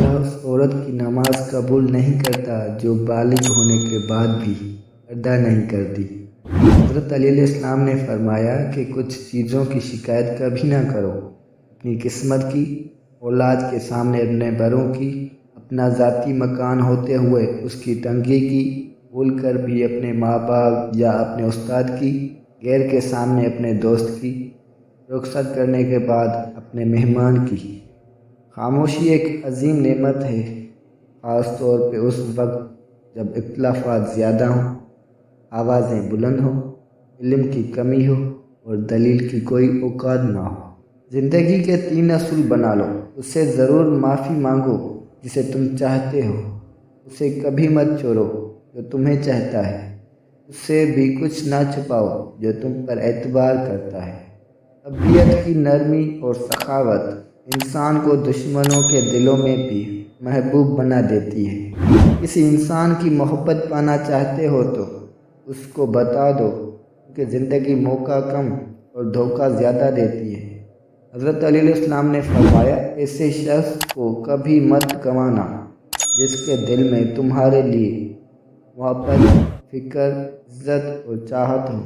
اللہ اس عورت کی نماز قبول نہیں کرتا جو بالغ ہونے کے بعد بھی پردہ نہیں کرتی۔ حضرت علی علیہ السلام نے فرمایا کہ کچھ چیزوں کی شکایت کبھی نہ کرو، اپنی قسمت کی، اولاد کے سامنے اپنے بڑوں کی، اپنا ذاتی مکان ہوتے ہوئے اس کی تنگی کی، بھول کر بھی اپنے ماں باپ یا اپنے استاد کی، غیر کے سامنے اپنے دوست کی، رخصت کرنے کے بعد اپنے مہمان کی۔ خاموشی ایک عظیم نعمت ہے، خاص طور پہ اس وقت جب اختلافات زیادہ ہوں، آوازیں بلند ہوں، علم کی کمی ہو اور دلیل کی کوئی اوقات نہ ہو۔ زندگی کے 3 اصول بنا لو۔ اس سے ضرور معافی مانگو جسے تم چاہتے ہو، اسے کبھی مت چھوڑو جو تمہیں چاہتا ہے، اس سے بھی کچھ نہ چھپاؤ جو تم پر اعتبار کرتا ہے۔ طبیعت کی نرمی اور سخاوت انسان کو دشمنوں کے دلوں میں بھی محبوب بنا دیتی ہے۔ کسی انسان کی محبت پانا چاہتے ہو تو اس کو بتا دو کہ زندگی موقع کم اور دھوکہ زیادہ دیتی ہے۔ حضرت علی علیہ السلام نے فرمایا، ایسے شخص کو کبھی مت گنوانا جس کے دل میں تمہارے لیے محبت، فکر، عزت اور چاہت ہو۔